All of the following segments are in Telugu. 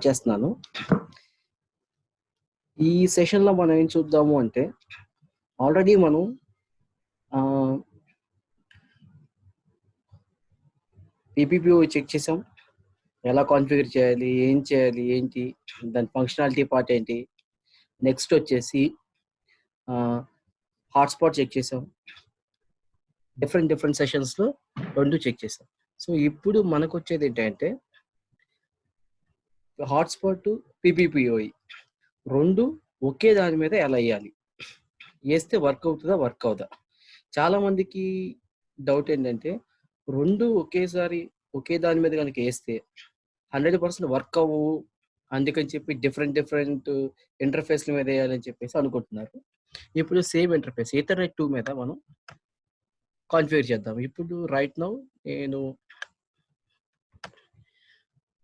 స్టార్ట్ చేస్తున్నాను. ఈ సెషన్లో మనం ఏం చూద్దాము అంటే ఆల్రెడీ మనం పీపీపీఓ చెక్ చేసాం. ఎలా కాన్ఫిగర్ చేయాలి, ఏం చేయాలి, ఏంటి దాని ఫంక్షనాలిటీ పార్ట్ ఏంటి. నెక్స్ట్ వచ్చేసి హాట్స్పాట్ చెక్ చేసాం. డిఫరెంట్ సెషన్స్లో 2 చెక్ చేసాం. సో ఇప్పుడు మనకు వచ్చేది ఏంటంటే హాట్స్పాట్ పీపీపీఓఈ 2 ఒకే దాని మీద ఎలా వేయాలి, వేస్తే వర్క్ అవుతుందా వర్క్ అవుదా. చాలా మందికి డౌట్ ఏంటంటే 2 ఒకేసారి ఒకే దాని మీద కనుక వేస్తే 100% వర్క్ అవ్వవు, అందుకని చెప్పి డిఫరెంట్ ఇంటర్ఫేస్ల మీద వేయాలని చెప్పేసి అనుకుంటున్నారు. ఇప్పుడు సేమ్ ఇంటర్ఫేస్ ఈథర్నెట్ 2 మీద మనం కాన్ఫిగర్ చేద్దాం. ఇప్పుడు రైట్ నౌ నేను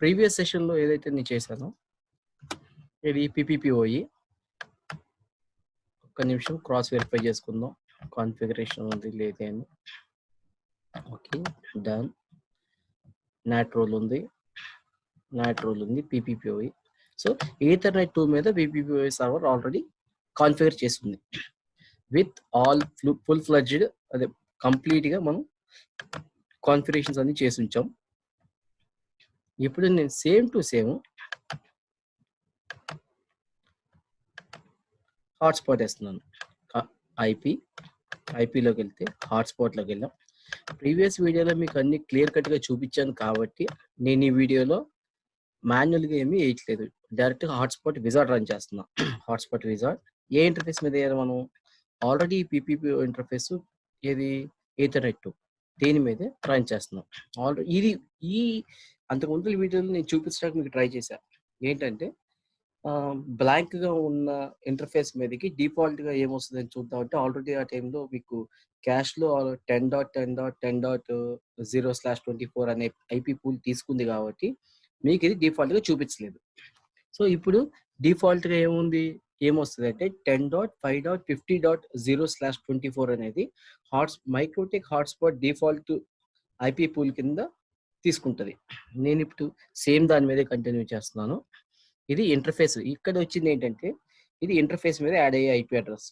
ప్రీవియస్ సెషన్లో ఏదైతే నేను చేశానో ఇది పీపీపీఓఈ. ఒక్క నిమిషం క్రాస్ వెరిఫై చేసుకుందాం కాన్ఫిగరేషన్ ఉంది లేదే అని. Okay, done. నాట్ రోల్ ఉంది, పీపీపీఓఈ. సో ఈథర్నెట్ 2 మీద పీపీపీఓఈ సర్వర్ ఆల్రెడీ కాన్ఫిగర్ చేస్తుంది విత్ ఆల్ ఫుల్ ఫ్లెడ్జ్డ్, అదే కంప్లీట్గా మనం కాన్ఫిగరేషన్స్ అన్ని చేసి ఉంచాం. ఇప్పుడు నేను సేమ్ టు సేమ్ హాట్స్పాట్ వేస్తున్నాను. ఐపీలోకి వెళ్తే హాట్స్పాట్లోకి వెళ్ళాం. ప్రీవియస్ వీడియోలో మీకు అన్ని క్లియర్ కట్గా చూపించాను కాబట్టి నేను ఈ వీడియోలో మాన్యువల్గా ఏమీ వేయట్లేదు, డైరెక్ట్గా హాట్స్పాట్ విజార్డ్ రన్ చేస్తున్నా. హాట్స్పాట్ విజార్డ్ ఏ ఇంటర్ఫేస్ మీద వేయాలి మనం, ఆల్రెడీ పీపీపీఓ ఇంటర్ఫేస్ ఏది ఈథర్నెట్ 2 దీని మీదే రన్ చేస్తున్నాం. ఆల్రెడీ ఇది ఈ అంతకుముందు వీడియోలో నేను చూపించడానికి మీకు ట్రై చేశాను. ఏంటంటే బ్లాంక్గా ఉన్న ఇంటర్ఫేస్ మీదకి డిఫాల్ట్గా ఏమొస్తుందని చూద్దామంటే ఆల్రెడీ ఆ టైంలో మీకు క్యాష్లో 10.10.10.0/24 అనే ఐపీ పూల్ తీసుకుంది కాబట్టి మీకు ఇది డిఫాల్ట్గా చూపించలేదు. సో ఇప్పుడు డిఫాల్ట్గా ఏమొస్తుంది అంటే 10.5.50.0/24 అనేది Microtek hotspot default IP pool కింద తీసుకుంటుంది. నేను ఇప్పుడు సేమ్ దాని మీదే కంటిన్యూ చేస్తున్నాను. ఇది ఇంటర్ఫేస్. ఇక్కడ వచ్చింది ఏంటంటే ఇది ఇంటర్ఫేస్ మీద యాడ్ అయ్యే ఐపీ అడ్రస్.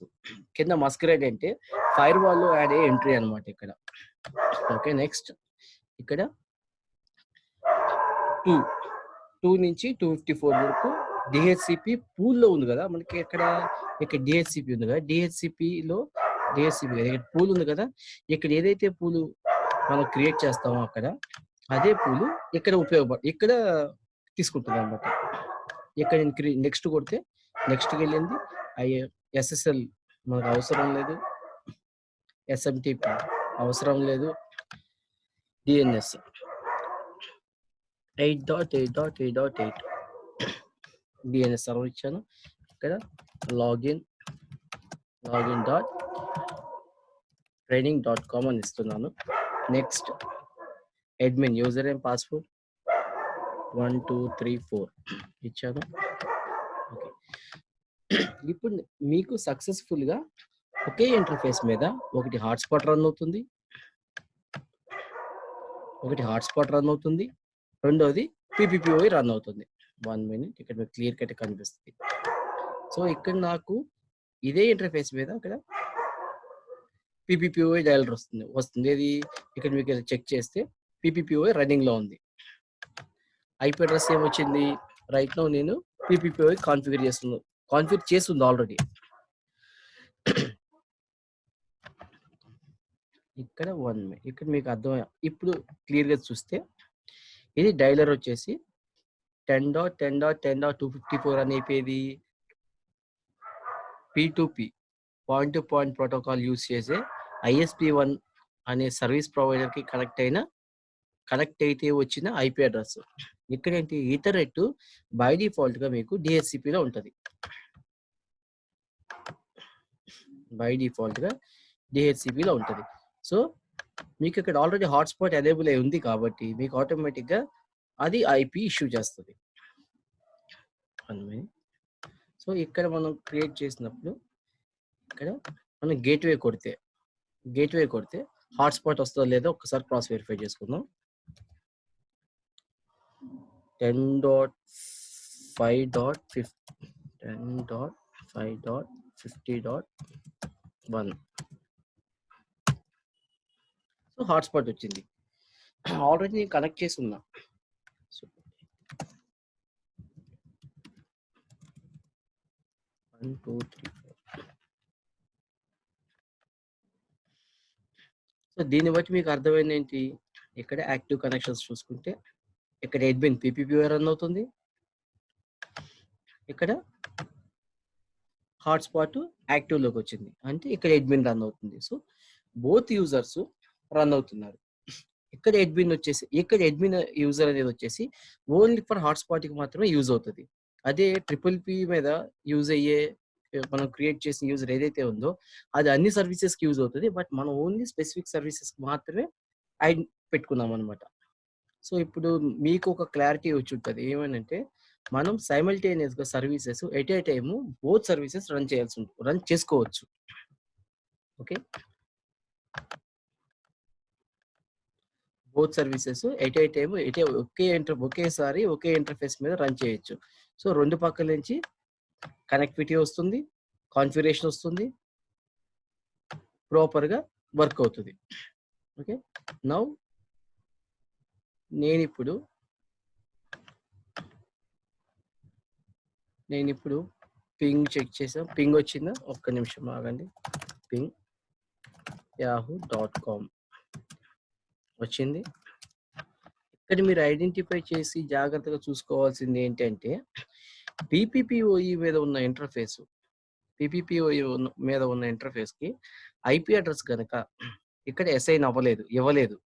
కింద మస్కరేడ్ అంటే ఫైర్ వాల్లో యాడ్ అయ్యే ఎంట్రీ అనమాట ఇక్కడ. ఓకే, నెక్స్ట్ ఇక్కడ 2 నుంచి 254 వరకు డిహెచ్సిపి పూల్లో ఉంది కదా మనకి. ఇక్కడ డిహెచ్సిపి ఉంది కదా, డిహెచ్సిపి పూల్ ఉంది కదా. ఇక్కడ ఏదైతే పూలు మనం క్రియేట్ చేస్తామో అక్కడ అదే పూలు ఇక్కడ తీసుకుంటుంది అనమాట. ఇక్కడ నేను నెక్స్ట్ కొడితే నెక్స్ట్కి వెళ్ళింది. ఎస్ఎస్ఎల్ మనకు అవసరం లేదు, ఎస్ఎంటిపి అవసరం లేదు, డిఎన్ఎస్ 8.8.8.8 డిఎన్ఎస్ సర్వర్ ఇచ్చాను. ఇక్కడ లాగిన్ training.com అని ఇస్తున్నాను. Next admin user name password 1234 ఇచ్చాను. ఓకే, ఇప్పుడు మీకు సక్సెస్ఫుల్గా ఒకే ఇంటర్ఫేస్ మీద ఒకటి హాట్స్పాట్ రన్ అవుతుంది, రెండోది పీపీపీఓఈ రన్ అవుతుంది. 1 మినిట్, ఇక్కడ మీకు క్లియర్ కట్ కనిపిస్తుంది. సో ఇక్కడ నాకు ఇదే ఇంటర్ఫేస్ మీద అక్కడ పీపీపీఓఈ డైలర్ వస్తుంది. ఇది ఇక్కడ మీకు చెక్ చేస్తే పీపీపీఓఈ రన్నింగ్లో ఉంది. ఐపీ అడ్రస్ ఏమొచ్చింది, రైట్ నౌ నేను పీపీపీఓఈ కాన్ఫిగర్ చేస్తుంది ఆల్రెడీ. ఇక్కడ 1 మినిట్, ఇక్కడ మీకు అర్థం. ఇప్పుడు క్లియర్గా చూస్తే ఇది డైలర్ వచ్చేసి 10.10.10.254 అనేది P2P point to point protocol use చేసే ISP1 అనే సర్వీస్ ప్రొవైడర్కి కనెక్ట్ అయితే వచ్చిన ఐపీ అడ్రస్. ఇక్కడ ఏంటి, ఈథర్నెట్ బై డిఫాల్ట్గా మీకు డిహెచ్సిపిలో ఉంటుంది. సో మీకు ఇక్కడ ఆల్రెడీ హాట్స్పాట్ అవైలబుల్ అయి ఉంది కాబట్టి మీకు ఆటోమేటిక్గా అది ఐపీ ఇష్యూ చేస్తుంది. సో ఇక్కడ మనం క్రియేట్ చేసినప్పుడు ఇక్కడ మనం గేట్వే కొడితే హాట్స్పాట్ వస్తుందో లేదో ఒకసారి క్రాస్ వెరిఫై చేసుకుందాం. 5.10.5.50.1 సో హాట్స్పాట్ వచ్చింది. ఆల్రెడీ నేను కనెక్ట్ చేసి ఉన్నా. సో 1 2 3 4 సో దీన్ని బట్టి మీకు అర్థమైంది ఏంటి, ఇక్కడ యాక్టివ్ కనెక్షన్స్ చూసుకుంటే ఇక్కడ అడ్మిన్ పీపీపీఓ రన్ అవుతుంది, ఇక్కడ హాట్స్పాట్ యాక్టివ్లోకి వచ్చింది అంటే ఇక్కడ అడ్మిన్ రన్ అవుతుంది. సో బోత్ యూజర్స్ రన్ అవుతున్నారు. ఇక్కడ అడ్మిన్ యూజర్ అనేది వచ్చేసి ఓన్లీ ఫర్ హాట్స్పాట్కి మాత్రమే యూజ్ అవుతుంది. అదే ట్రిపుల్ పి మీద యూజ్ అయ్యే మనం క్రియేట్ చేసిన యూజర్ ఏదైతే ఉందో అది అన్ని సర్వీసెస్కి యూజ్ అవుతుంది. బట్ మనం ఓన్లీ స్పెసిఫిక్ సర్వీసెస్కి మాత్రమే పెట్టుకున్నాం అనమాట. సో ఇప్పుడు మీకు ఒక క్లారిటీ వచ్చి ఉంటుంది ఏమనంటే, మనం సైమల్టేనియస్గా services at a time both services run చేసుకోవచ్చు. Okay, both services at a time ఒకేసారి ఒకే ఇంటర్ఫేస్ మీద రన్ చేయొచ్చు. సో రెండు పక్కల నుంచి కనెక్టివిటీ వస్తుంది, కాన్ఫిగరేషన్ వస్తుంది, ప్రాపర్గా వర్క్ అవుతుంది. ఓకే, నౌ నేను ఇప్పుడు పింగ్ చెక్ చేసాం. పింగ్ వచ్చిందా? ఒక్క నిమిషం ఆగండి. పింగ్ yahoo.com వచ్చింది. ఇక్కడ మీరు ఐడెంటిఫై చేసి జాగ్రత్తగా చూసుకోవాల్సింది ఏంటంటే, పీపీపీఓఈ మీద ఉన్న ఇంటర్ఫేస్కి ఐపీ అడ్రస్ కనుక ఇక్కడ అసైన్ ఇవ్వలేదు.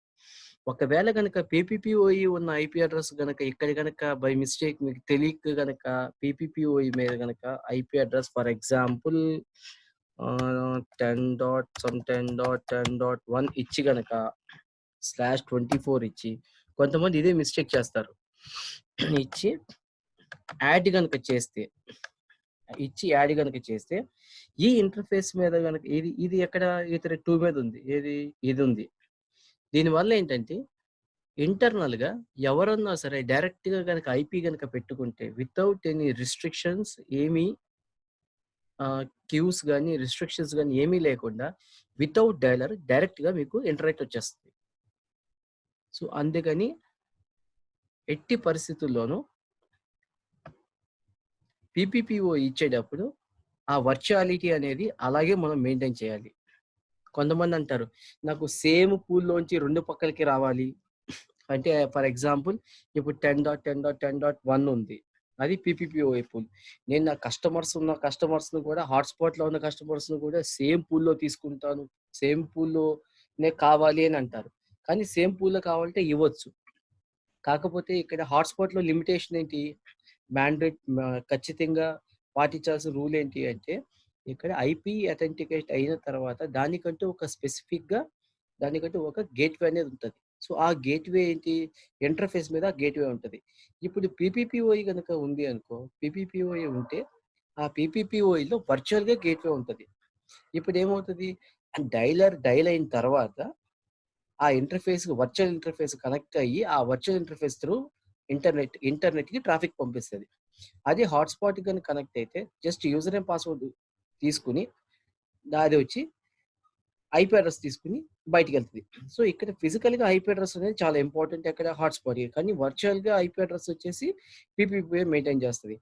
ఒకవేళ కనుక పీపీపీఓఈ ఉన్న ఐపీ అడ్రస్ కనుక ఇక్కడ కనుక బై మిస్టేక్ మీకు తెలియక కనుక పీపీపీఓఈ మీద కనుక ఐపీ అడ్రస్ ఫర్ ఎగ్జాంపుల్ 10.10.10.1 ఇచ్చి కనుక /24 ఇచ్చి, కొంతమంది ఇదే మిస్టేక్ చేస్తారు. ఇచ్చి యాడ్ కనుక చేస్తే ఈ ఇంటర్ఫేస్ మీద కనుక ఇది ఎక్కడ ఇతర 2 మీద ఉంది, ఇది ఉంది. దీనివల్ల ఏంటంటే ఇంటర్నల్గా ఎవరన్నా సరే డైరెక్ట్గా కనుక ఐపీ కనుక పెట్టుకుంటే వితౌట్ ఎనీ రిస్ట్రిక్షన్స్, ఏమీ క్యూస్ కానీ రిస్ట్రిక్షన్స్ కానీ ఏమీ లేకుండా వితౌట్ డైలర్ డైరెక్ట్గా మీకు ఇంటరాక్ట్ వచ్చేస్తుంది. సో అందుకని ఎట్టి పరిస్థితుల్లోనూ పీపీపీఓ ఇచ్చేటప్పుడు ఆ వర్చువాలిటీ అనేది అలాగే మనం మెయింటైన్ చేయాలి. కొంతమంది అంటారు నాకు సేమ్ పూల్లోంచి 2 పక్కలకి రావాలి అంటే, ఫర్ ఎగ్జాంపుల్ ఇప్పుడు 10.10.10.1 ఉంది, అది పీపీపీఓఏ పూల్. నేను నా కస్టమర్స్ను కూడా హాట్స్పాట్లో ఉన్న కస్టమర్స్ను కూడా సేమ్ పూల్లో తీసుకుంటాను, సేమ్ పూల్లోనే కావాలి అని అంటారు. కానీ సేమ్ పూల్లో కావాలంటే ఇవ్వచ్చు. కాకపోతే ఇక్కడ హాట్స్పాట్లో లిమిటేషన్ ఏంటి, మ్యాండేట్ ఖచ్చితంగా పాటించాల్సిన రూల్ ఏంటి అంటే, ఇక్కడ ఐపీ అథెంటికేట్ అయిన తర్వాత దానికంటూ ఒక గేట్వే అనేది ఉంటుంది. సో ఆ గేట్వే ఏంటి, ఇంటర్ఫేస్ మీద గేట్వే ఉంటుంది. ఇప్పుడు పీపీపీఓఈ కనుక ఉంది అనుకో, పీపీపీఓఈ ఉంటే ఆ పీపీపీఓఈలో వర్చువల్గా గేట్వే ఉంటుంది. ఇప్పుడు ఏమవుతుంది, డైల్ అయిన తర్వాత ఆ వర్చువల్ ఇంటర్ఫేస్ కనెక్ట్ అయ్యి ఆ వర్చువల్ ఇంటర్ఫేస్ త్రూ ఇంటర్నెట్కి ట్రాఫిక్ పంపిస్తుంది. అది హాట్స్పాట్ కానీ కనెక్ట్ అయితే జస్ట్ యూజర్ నేమ్ పాస్వర్డ్ తీసుకుని అది వచ్చి ఐపీ అడ్రస్ తీసుకుని బయటికి వెళ్తుంది. సో ఇక్కడ ఫిజికల్గా ఐపీ అడ్రస్ అనేది చాలా ఇంపార్టెంట్ ఎక్కడ, హాట్స్పాట్. కానీ వర్చువల్గా ఐపీ అడ్రస్ వచ్చేసి పీపీపీ మెయింటైన్ చేస్తుంది.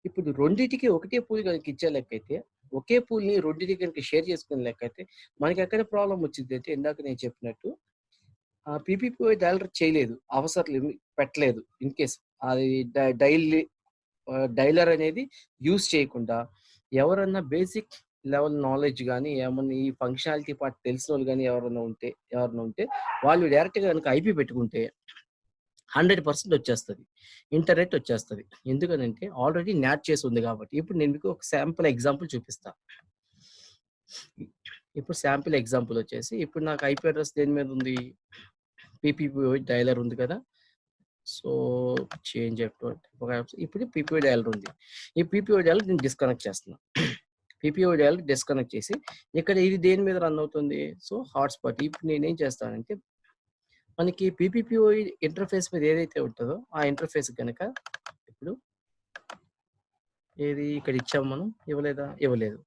ఇప్పుడు రెండింటికి ఒకటే పూల్ కనుక ఇచ్చే లెక్కైతే, ఒకే పూల్ని రెండింటికి కనుక షేర్ చేసుకునే లెక్కైతే మనకి ఎక్కడ ప్రాబ్లం వచ్చింది అంటే, ఇందాక నేను చెప్పినట్టు పీపీపీ డైలర్ చేయలేదు, అవసరం పెట్టలేదు. ఇన్ కేస్ అది డైలర్ అనేది యూజ్ చేయకుండా ఎవరన్నా బేసిక్ లెవెల్ నాలెడ్జ్ కానీ ఏమన్నా ఈ ఫంక్షనాలిటీ పార్ట్ తెలిసిన వాళ్ళు కానీ ఎవరైనా ఉంటే వాళ్ళు డైరెక్ట్గా కనుక ఐపీ పెట్టుకుంటే 100% వచ్చేస్తుంది, ఇంటర్నెట్ వచ్చేస్తుంది. ఎందుకనంటే ఆల్రెడీ న్యాట్ చేసి ఉంది కాబట్టి. ఇప్పుడు నేను మీకు ఒక శాంపుల్ ఎగ్జాంపుల్ చూపిస్తా. వచ్చేసి ఇప్పుడు నాకు ఐపీ అడ్రస్ దేని మీద ఉంది, పీపీపీ డైలర్ ఉంది కదా. సో చేంజ్ ఇప్పుడు పీపీఓ డైలర్ ఉంది. ఈ పీపీఓ డైలర్ నేను డిస్కనెక్ట్ చేస్తున్నా. పీపీఓ డైలర్ డిస్కనెక్ట్ చేసి ఇక్కడ ఇది దేని మీద రన్ అవుతుంది, సో హాట్స్పాట్. ఇప్పుడు నేనేం చేస్తానంటే, మనకి పీపీపీఓ ఇంటర్ఫేస్ మీద ఏదైతే ఉంటుందో ఆ ఇంటర్ఫేస్ కనుక ఇప్పుడు ఏది ఇక్కడ ఇచ్చాము మనం, ఇవ్వలేదా? ఇవ్వలేదు.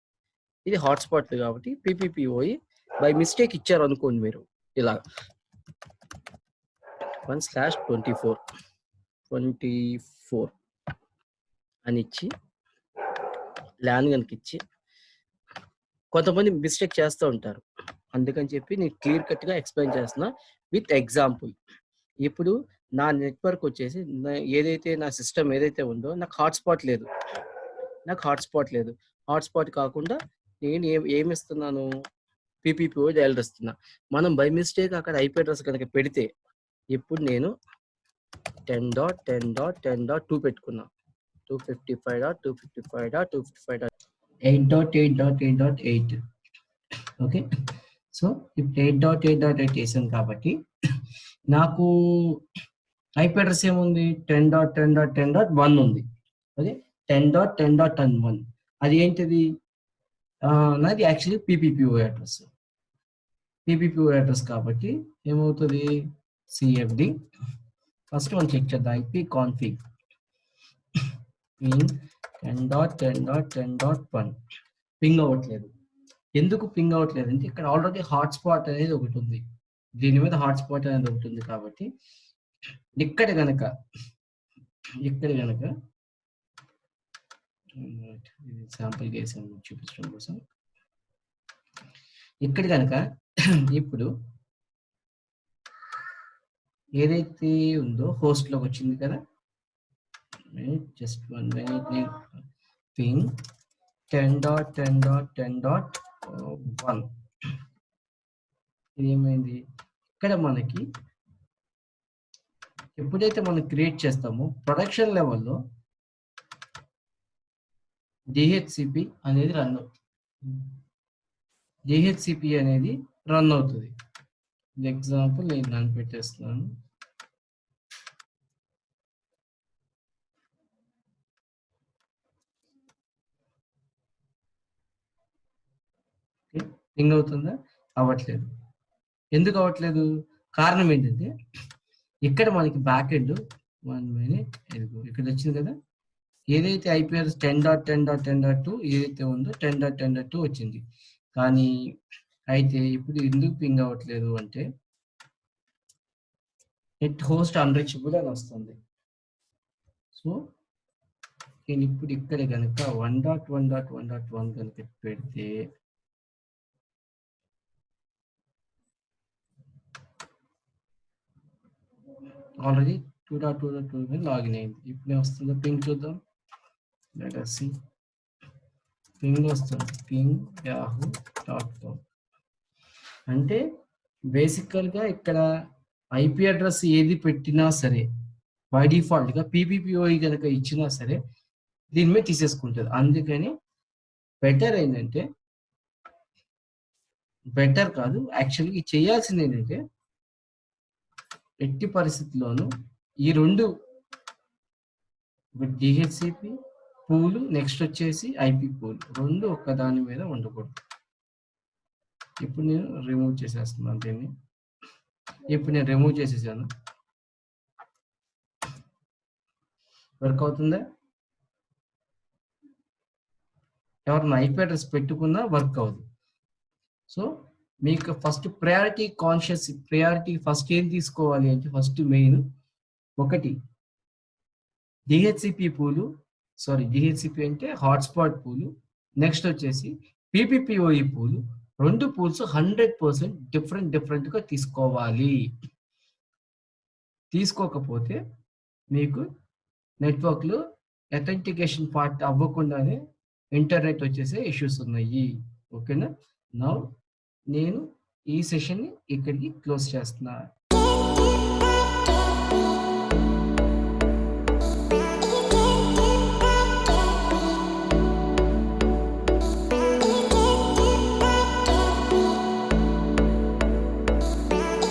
ఇది హాట్స్పాట్ కాబట్టి పీపీపీఓఈ బై మిస్టేక్ ఇచ్చారు అనుకోండి మీరు ఇలా 1/24 అని ఇచ్చి ల్యాన్ కనుక ఇచ్చి కొంతమంది మిస్టేక్ చేస్తూ ఉంటారు. అందుకని చెప్పి నేను క్లియర్ కట్గా ఎక్స్ప్లెయిన్ చేస్తున్నా విత్ ఎగ్జాంపుల్. ఇప్పుడు నా నెట్వర్క్ వచ్చేసి ఏదైతే నా సిస్టమ్ ఏదైతే ఉందో నాకు హాట్స్పాట్ లేదు. హాట్స్పాట్ కాకుండా నేను ఏమి ఇస్తున్నాను, పీపీపీఓ డైరెక్ట్ ఇస్తున్నా. మనం బై మిస్టేక్ అక్కడ ఐపీ అడ్రస్ కనుక పెడితే ఇప్పుడు నేను 10.10.10.2 పెట్టుకున్నా. 255.255.255.8.8.8.8 ఓకే. సో ఇప్పుడు 8.8.8 వేసాను కాబట్టి నాకు ఐపీ అడ్రస్ ఏముంది, 10.10.10.1 ఉంది. ఓకే, 10.10.10.1 అది ఏంటిది, నాది యాక్చువల్లీ పీపీపీఓ అడ్రస్ కాబట్టి ఏమవుతుంది, సిఎఫ్డి ఫస్ట్ మనం చెక్ చేద్దాం. ఐపీ కాన్ఫిగ్ పింగ్ 10.10.10.1 పింగ్ అవ్వట్లేదు. ఎందుకు పింగ్ అవ్వట్లేదు అంటే ఇక్కడ ఆల్రెడీ హాట్స్పాట్ అనేది ఒకటి ఉంది, దీని మీద హాట్స్పాట్ అనేది ఒకటి ఉంది కాబట్టి ఇక్కడ గనక శాంపుల్ చేసాము చూపించడం కోసం. ఇక్కడ కనుక ఇప్పుడు ఏదైతే ఉందో హోస్ట్ లోకి వచ్చింది కదా, జస్ట్ 1 minute, పింగ్ 10.10.10.1 ఇది ఏమైంది, ఇక్కడ మనకి ఎప్పుడైతే మనం క్రియేట్ చేస్తామో ప్రొడక్షన్ లెవెల్లో డిహెచ్సిపి అనేది రన్ అవుతుంది. ఎగ్జాంపుల్ నేను దాన్ని పెట్టేస్తున్నాను. పింగ్ అవుతుందా? అవ్వట్లేదు. ఎందుకు అవ్వట్లేదు? కారణం ఏంటంటే ఇక్కడ మనకి బ్యాక్ ఎండ్ 1 minute ఇక్కడ వచ్చింది కదా, ఏదైతే ఐపీఎస్ 10.10.10.2 ఏదైతే ఉందో 10.10.2 వచ్చింది. కానీ అయితే ఇప్పుడు ఎందుకు పింగ్ అవ్వట్లేదు అంటే నెట్ హోస్ట్ అన్రీచబుల్ అని వస్తుంది. సో నేను ఇప్పుడు ఇక్కడ కనుక 1.1.1.1 కనుక పెడితే ఆల్రెడీ 2.2.2 మీద లాగిన్ అయింది. ఇప్పుడు వస్తుందో పింగ్ చూద్దాం. Let us see. పింగ్ వస్తుంది, పింగ్ yahoo.com. అంటే బేసికల్గా ఇక్కడ ఐపీ అడ్రస్ ఏది పెట్టినా సరే బై డిఫాల్ట్గా పీపీపీఓఈ కనుక ఇచ్చినా సరే దీని మీద తీసేసుకుంటుంది. అందుకని బెటర్ కాదు యాక్చువల్గా చేయాల్సింది ఏంటంటే ఎట్టి పరిస్థితుల్లోనూ ఈ రెండు డిహెచ్సిపి పూలు నెక్స్ట్ వచ్చేసి ఐపీ పూల్ రెండు ఒక్క దాని మీద ఉండకూడదు. ఇప్పుడు నేను రిమూవ్ చేసేస్తున్నాను దీన్ని. ఇప్పుడు నేను రిమూవ్ చేసేసాను. వర్క్ అవుతుందా? ఎవరైనా ఐపీ అడ్రస్ పెట్టుకున్నా వర్క్ అవ్వదు. సో మీకు ఫస్ట్ ప్రయారిటీ ఫస్ట్ ఏం తీసుకోవాలి అంటే ఫస్ట్ మెయిన్ ఒకటి డిహెచ్సిపి పూలు, డిహెచ్సిపి అంటే హాట్స్పాట్ పూలు, నెక్స్ట్ వచ్చేసి పీపీపీఓఈ పూలు. రెండు పూల్స్ 100% డిఫరెంట్గా తీసుకోవాలి. తీసుకోకపోతే మీకు నెట్వర్క్లో అథెంటికేషన్ పార్ట్ అవ్వకుండానే ఇంటర్నెట్ వచ్చేసే ఇష్యూస్ ఉన్నాయి. ఓకేనా? నౌ నేను ఈ సెషన్ని ఇక్కడికి క్లోజ్ చేస్తున్నా.